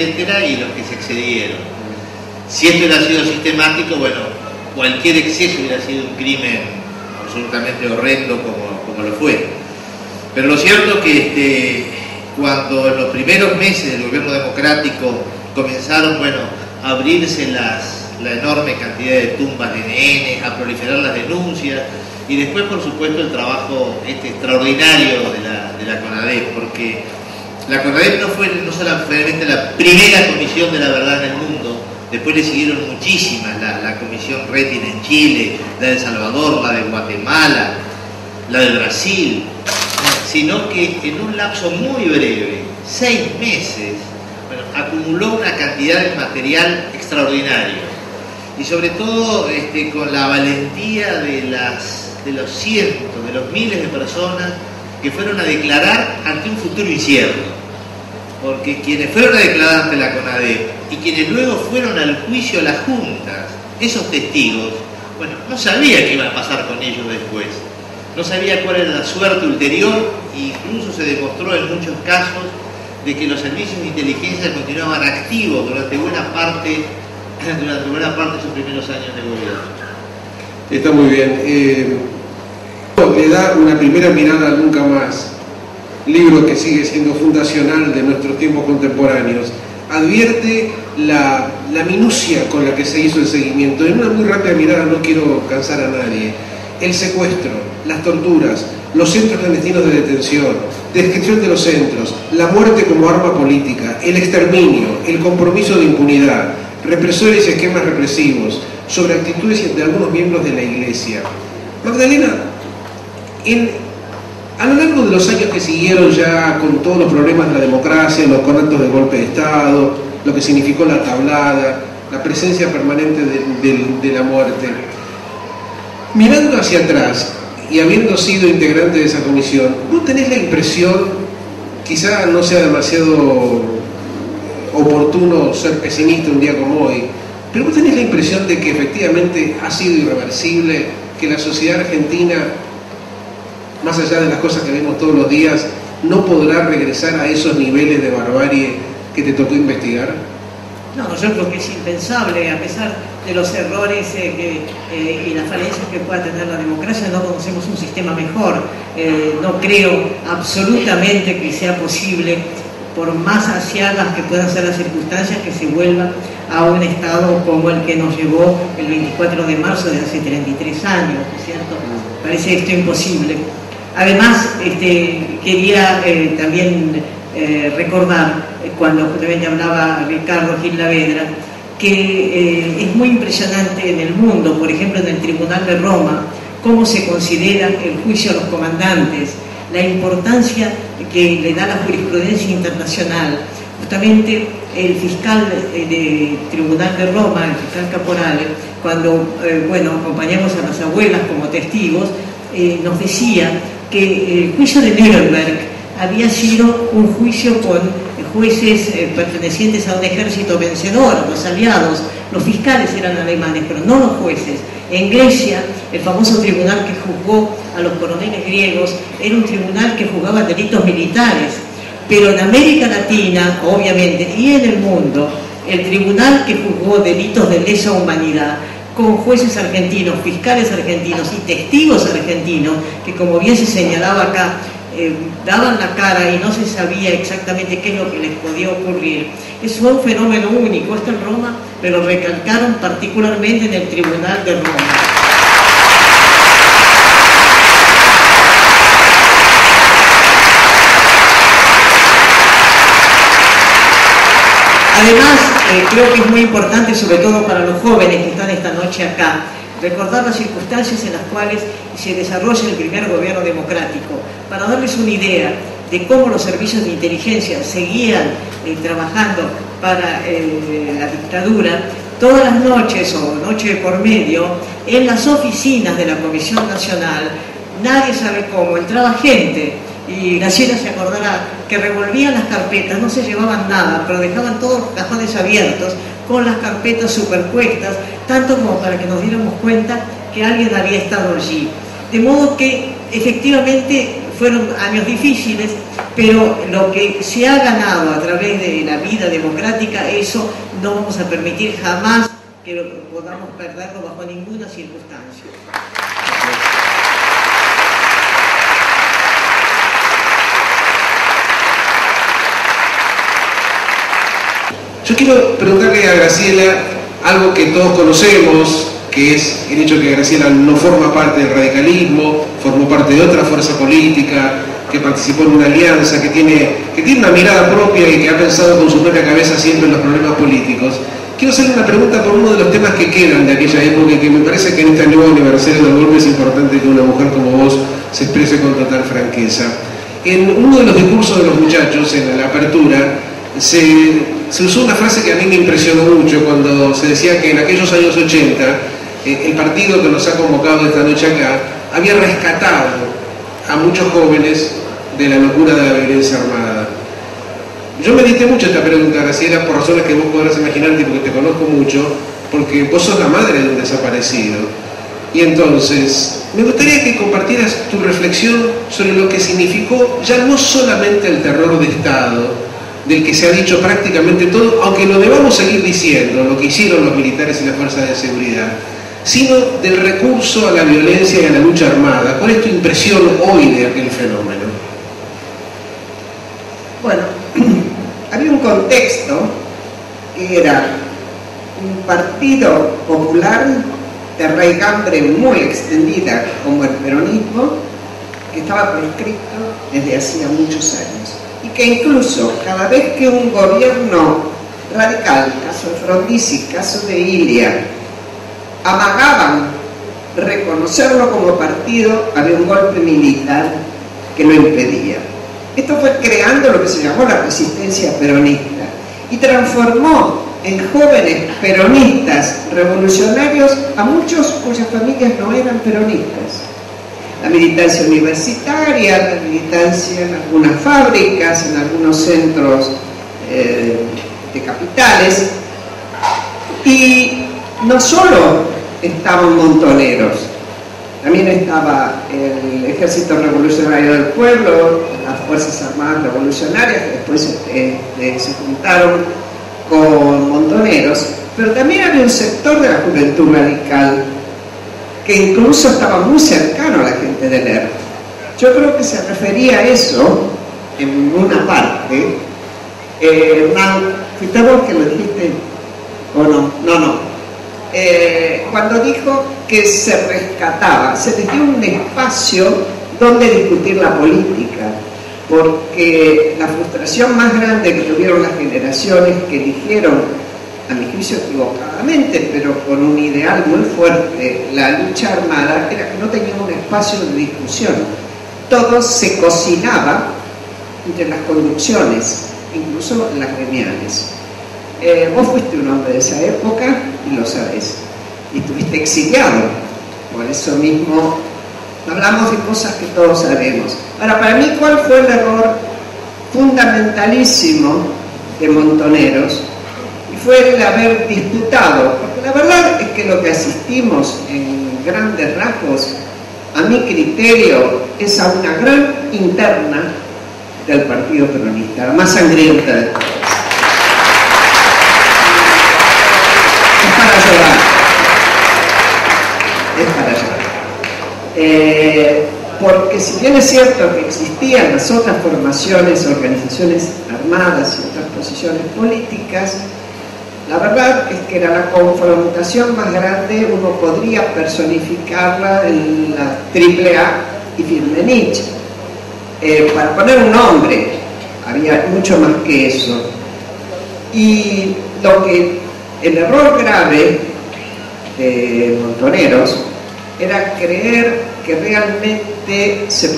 etcétera, y los que se excedieron. Si esto hubiera sido sistemático, bueno, cualquier exceso hubiera sido un crimen absolutamente horrendo como lo fue. Pero lo cierto es que cuando en los primeros meses del gobierno democrático comenzaron, bueno, a abrirse la enorme cantidad de tumbas de NN, a proliferar las denuncias, y después, por supuesto, el trabajo extraordinario de la CONADEP, porque la CONADEP no fue solamente la primera comisión de la verdad en el mundo, después le siguieron muchísimas, la comisión Retin en Chile, la de El Salvador, la de Guatemala, la de Brasil, sino que en un lapso muy breve, 6 meses, bueno, acumuló una cantidad de material extraordinario, y sobre todo con la valentía de los cientos, de los miles de personas que fueron a declarar ante un futuro incierto. Porque quienes fueron a declarar ante la CONADEP y quienes luego fueron al juicio a las juntas, esos testigos, bueno, no sabía qué iba a pasar con ellos después, no sabía cuál era la suerte ulterior, e incluso se demostró en muchos casos de que los servicios de inteligencia continuaban activos durante buena parte de sus primeros años de gobierno. Está muy bien. Le da una primera mirada a Nunca Más, libro que sigue siendo fundacional de nuestros tiempos contemporáneos. Advierte la minucia con la que se hizo el seguimiento. En una muy rápida mirada, no quiero cansar a nadie: el secuestro, las torturas, los centros clandestinos de detención, descripción de los centros, la muerte como arma política, el exterminio, el compromiso de impunidad, represores y esquemas represivos, sobre actitudes de algunos miembros de la Iglesia. Magdalena, a lo largo de los años que siguieron, ya con todos los problemas de la democracia, los conatos de golpe de Estado, lo que significó la tablada, la presencia permanente de la muerte, mirando hacia atrás y habiendo sido integrante de esa comisión, ¿no tenés la impresión, quizá no sea demasiado oportuno ser pesimista un día como hoy, pero vos tenés la impresión de que efectivamente ha sido irreversible, que la sociedad argentina, más allá de las cosas que vemos todos los días, no podrá regresar a esos niveles de barbarie que te tocó investigar? No, yo creo que es impensable, a pesar de los errores y las falencias que pueda tener la democracia. No conocemos un sistema mejor. No creo absolutamente que sea posible, por más aciagas que puedan ser las circunstancias, que se vuelva a un estado como el que nos llevó el 24 de marzo de hace 33 años, ¿no es cierto? Parece esto imposible. Además, quería también recordar, cuando justamente hablaba Ricardo Gil Lavedra, que es muy impresionante en el mundo, por ejemplo en el Tribunal de Roma, cómo se considera el juicio a los comandantes, la importancia que le da la jurisprudencia internacional. Justamente el fiscal del Tribunal de Roma, el fiscal Caporale, cuando acompañamos a las abuelas como testigos, nos decía que el juicio de Nuremberg había sido un juicio con jueces pertenecientes a un ejército vencedor, los aliados. Los fiscales eran alemanes, pero no los jueces. En Grecia, el famoso tribunal que juzgó a los coroneles griegos era un tribunal que juzgaba delitos militares. Pero en América Latina, obviamente, y en el mundo, el tribunal que juzgó delitos de lesa humanidad, con jueces argentinos, fiscales argentinos y testigos argentinos, que, como bien se señalaba acá, daban la cara y no se sabía exactamente qué es lo que les podía ocurrir. Es un fenómeno único. Esto en Roma me lo recalcaron particularmente en el Tribunal de Roma. Además, creo que es muy importante, sobre todo para los jóvenes que están esta noche acá, recordar las circunstancias en las cuales se desarrolla el primer gobierno democrático, para darles una idea de cómo los servicios de inteligencia seguían trabajando para la dictadura. Todas las noches o noche por medio, en las oficinas de la Comisión Nacional, nadie sabe cómo, entraba gente, y Graciela se acordará, que revolvían las carpetas, no se llevaban nada, pero dejaban todos los cajones abiertos, con las carpetas superpuestas, tanto como para que nos diéramos cuenta que alguien había estado allí. De modo que efectivamente fueron años difíciles, pero lo que se ha ganado a través de la vida democrática, eso no vamos a permitir jamás que lo podamos perderlo bajo ninguna circunstancia. Yo quiero preguntarle a Graciela algo que todos conocemos, que es el hecho que Graciela no forma parte del radicalismo, formó parte de otra fuerza política, que participó en una alianza, que tiene una mirada propia y que ha pensado con su propia cabeza siempre en los problemas políticos. Quiero hacerle una pregunta por uno de los temas que quedan de aquella época y que me parece que en este nuevo aniversario del golpe es importante que una mujer como vos se exprese con total franqueza. En uno de los discursos de los muchachos, en la apertura, se usó una frase que a mí me impresionó mucho cuando se decía que en aquellos años 80 el partido que nos ha convocado esta noche acá había rescatado a muchos jóvenes de la locura de la violencia armada. Yo medité mucho esta pregunta, Graciela, por razones que vos podrás imaginarte, porque te conozco mucho, porque vos sos la madre de un desaparecido. Y entonces, me gustaría que compartieras tu reflexión sobre lo que significó ya no solamente el terror de Estado, del que se ha dicho prácticamente todo, aunque lo debamos seguir diciendo, lo que hicieron los militares y las fuerzas de seguridad, sino del recurso a la violencia y a la lucha armada. ¿Cuál es tu impresión hoy de aquel fenómeno? Bueno, había un contexto que era un partido popular de raigambre muy extendida como el peronismo, que estaba proscrito desde hacía muchos años. Y que incluso cada vez que un gobierno radical, caso de Frondizi, caso de Ilia, amagaban reconocerlo como partido, había un golpe militar que lo impedía. Esto fue creando lo que se llamó la resistencia peronista y transformó en jóvenes peronistas revolucionarios a muchos cuyas familias no eran peronistas. La militancia universitaria, la militancia en algunas fábricas, en algunos centros de capitales. Y no solo estaban montoneros, también estaba el Ejército Revolucionario del Pueblo, las Fuerzas Armadas Revolucionarias, que después se juntaron con montoneros, pero también había un sector de la juventud radical que incluso estaba muy cercano a la gente de NER. Yo creo que se refería a eso en una parte. Hernán, ¿fuiste vos que lo dijiste? ¿O no? No. Cuando dijo que se rescataba, se les dio un espacio donde discutir la política, porque la frustración más grande que tuvieron las generaciones que eligieron, a mi juicio equivocadamente, pero con un ideal muy fuerte, la lucha armada, era que no tenía un espacio de discusión. Todo se cocinaba entre las conducciones, incluso las gremiales. Vos fuiste un hombre de esa época y lo sabés, y estuviste exiliado, por eso mismo hablamos de cosas que todos sabemos. Ahora, para mí, ¿cuál fue el error fundamentalísimo de Montoneros? Y fue el haber disputado, porque la verdad es que lo que asistimos en grandes rasgos, a mi criterio, es a una gran interna del Partido Peronista, la más sangrienta de todas. Es para llorar. Porque si bien es cierto que existían las otras formaciones, organizaciones armadas y otras posiciones políticas, la verdad es que era la confrontación más grande, uno podría personificarla en la AAA y Firmenich. Para poner un nombre, había mucho más que eso. Y el error grave de Montoneros era creer que realmente se